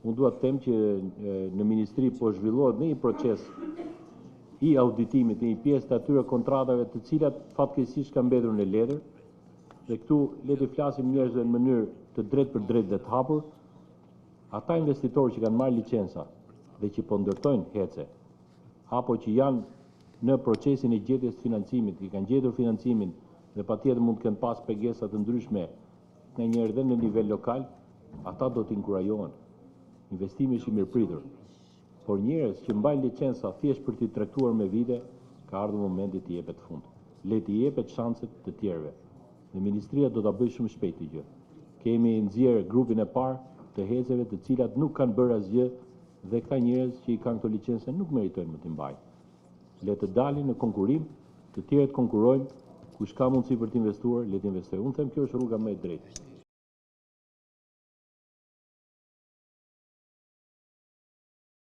Unë dua të them që në ministri po zhvillohet një proces i auditimit në një pjesë të atyre kontratave të cilat fatkeqësisht kanë mbetur në letër, dhe këtu le të flasim njerëzve në mënyrë të drejtë për drejtë dhe të hapur. Ata investitorë që kanë marrë licenca dhe që po ndërtojnë hece, apo që janë në procesin e gjetjes të financimit, që kanë gjetur financimin dhe patjetër mund të kenë pas pegesa të ndryshme nga njerë dhe në nivel lokal, ata do të inkurajohen. Investimi është i mirëpritur. Por njerëz që mbajnë licenca thjesht për t'i tregtuar me vite, ka ardhur momenti t'i jepet fund. Le t'i jepet shanset të tjerëve. Dhe ministria do ta bëjë shumë shpejt këtë gjë. Kemi nxjerr grupin e parë të heceve të cilat nuk kanë bërë asgjë dhe këta njerëz që i kanë këto licence nuk meritojnë më t'i mbajnë. Le të dalin në konkurim, të tjerët konkurrojnë, kush ka mundësi për të investuar, le të investojë. Unë them kjo është rruga më e drejtë.